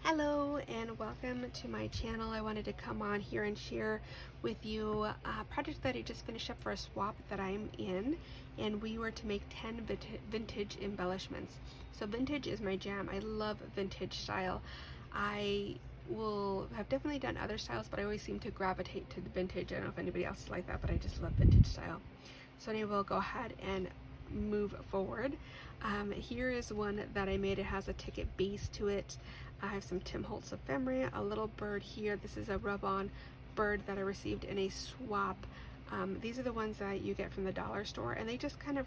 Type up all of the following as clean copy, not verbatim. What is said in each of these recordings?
Hello and welcome to my channel. I wanted to come on here and share with you a project that I just finished up for a swap that I'm in, and we were to make 10 vintage embellishments. So vintage is my jam. I love vintage style. I will have definitely done other styles, but I always seem to gravitate to the vintage. I don't know if anybody else is like that, but I just love vintage style. So anyway, we'll go ahead and move forward. Here is one that I made. It has a ticket base to it. I have some Tim Holtz ephemera, a little bird here. This is a rub-on bird that I received in a swap. These are the ones that you get from the dollar store, and they just kind of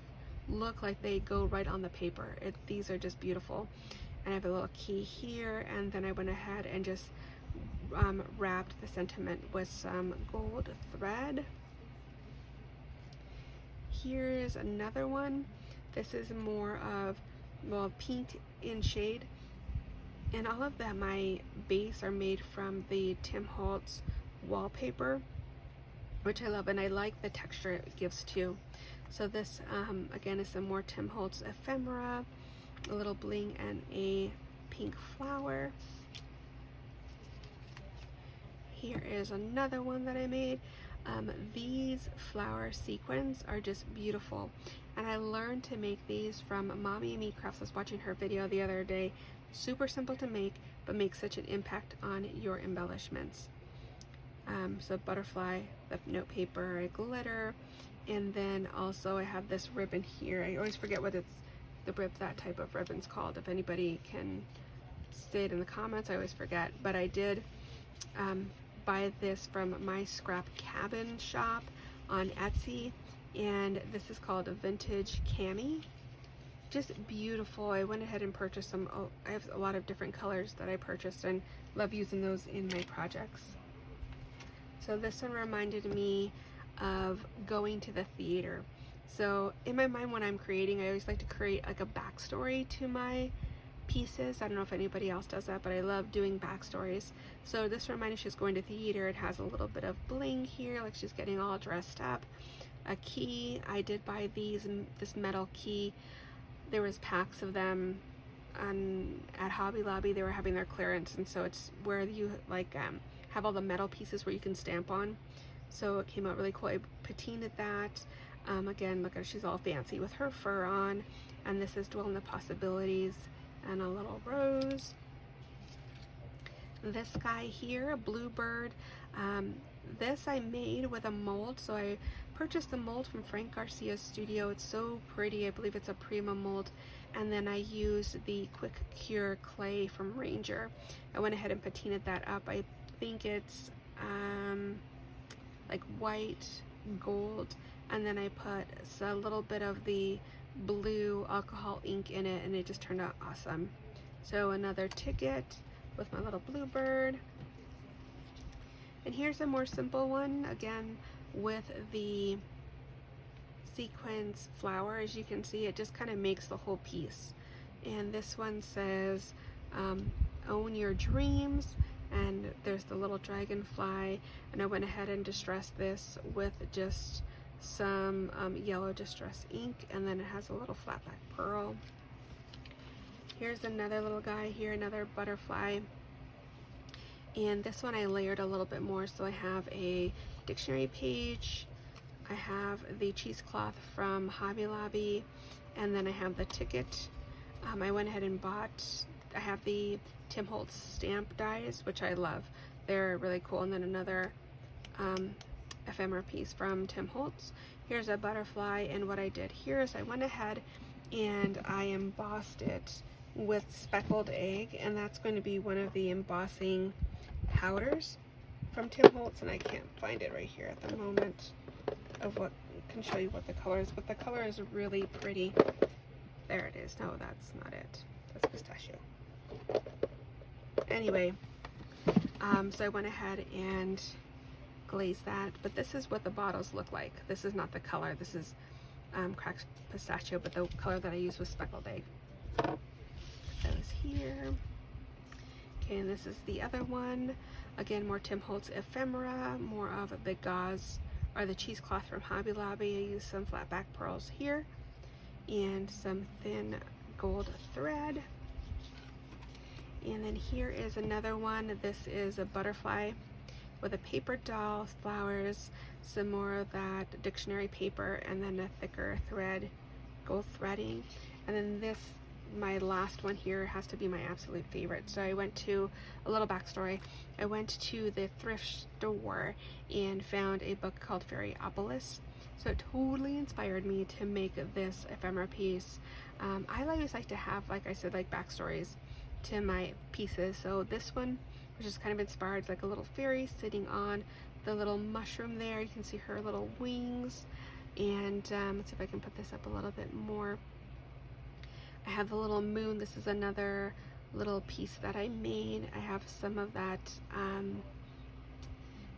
look like they go right on the paper. These are just beautiful. And I have a little key here, and then I went ahead and just wrapped the sentiment with some gold thread. Here's another one. This is more of, well, pink in shade. And all of them, my base are made from the Tim Holtz wallpaper, which I love, and I like the texture it gives too. So this, again, is some more Tim Holtz ephemera, a little bling and a pink flower. Here is another one that I made. These flower sequins are just beautiful, and I learned to make these from Mommy and Me Crafts. I was watching her video the other day. Super simple to make, but makes such an impact on your embellishments. So butterfly, the note paper, a glitter, and then also I have this ribbon here. I always forget what that type of ribbon's called. If anybody can say it in the comments, I always forget. But I did buy this from My Scrap Cabin shop on Etsy, and this is called a vintage cami. Just beautiful. I went ahead and purchased some. I have a lot of different colors that I purchased and love using those in my projects. So this one reminded me of going to the theater. So in my mind when I'm creating, I always like to create like a backstory to my pieces. I don't know if anybody else does that, but I love doing backstories. So this reminded me she's going to theater. It has a little bit of bling here, like she's getting all dressed up. A key. I did buy this metal key. There was packs of them at Hobby Lobby. They were having their clearance, and so it's where you like have all the metal pieces where you can stamp on. So it came out really cool. I patinaed that. Again, look at her, she's all fancy with her fur on, and this is Dwell in the Possibilities, and a little rose. This guy here, a bluebird. This I made with a mold, so I purchased the mold from Frank Garcia's studio. It's so pretty. I believe it's a Prima mold. And then I used the Quick Cure clay from Ranger. I went ahead and patinaed that up. I think it's like white, gold, and then I put a little bit of the blue alcohol ink in it, and it just turned out awesome. So another ticket with my little bluebird. And here's a more simple one, again with the sequins flower. As you can see, it just kind of makes the whole piece. And this one says own your dreams, and there's the little dragonfly, and I went ahead and distressed this with just some yellow distress ink, and then it has a little flat back pearl. Here's another little guy here, another butterfly. And this one I layered a little bit more, so I have a dictionary page, I have the cheesecloth from Hobby Lobby, and then I have the ticket. I went ahead and I have the Tim Holtz stamp dies, which I love. They're really cool. And then another ephemera piece from Tim Holtz. Here's a butterfly, and what I did here is I went ahead and I embossed it with speckled egg, and that's going to be one of the embossing powders from Tim Holtz, and I can't find it right here at the moment of what can show you what the color is, but the color is really pretty. There it is. No, that's not it. That's pistachio. Anyway, so I went ahead and glazed that, but this is what the bottles look like. This is not the color. This is cracked pistachio, but the color that I used was speckled egg. Put those here. Okay, and this is the other one. Again, more Tim Holtz ephemera, more of the gauze or the cheesecloth from Hobby Lobby. I used some flat back pearls here and some thin gold thread. And then here is another one. This is a butterfly with a paper doll, flowers, some more of that dictionary paper, and then a thicker thread, gold threading. And then this, my last one here, has to be my absolute favorite. So I went to, a little backstory, I went to the thrift store and found a book called Fairyopolis. So it totally inspired me to make this ephemera piece. I always like to have, like I said, like backstories to my pieces. So this one was just kind of inspired, like a little fairy sitting on the little mushroom there. You can see her little wings. And let's see if I can put this up a little bit more. I have a little moon. This is another little piece that I made. I have some of that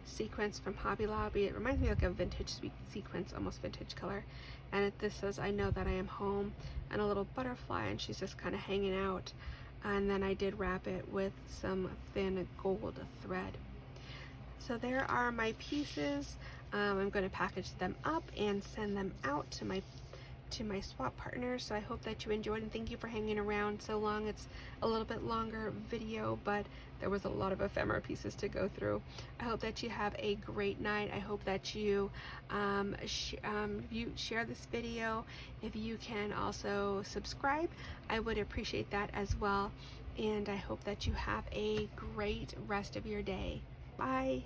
sequence from Hobby Lobby. It reminds me of like a vintage sequence, almost vintage color. And this says, "I know that I am home," and a little butterfly, and she's just kind of hanging out. And then I did wrap it with some thin gold thread. So there are my pieces. I'm going to package them up and send them out to my swap partners. So I hope that you enjoyed, and thank you for hanging around so long. It's a little bit longer video, but there was a lot of ephemera pieces to go through. I hope that you have a great night. I hope that you you share this video. If you can also subscribe, I would appreciate that as well. And I hope that you have a great rest of your day. Bye.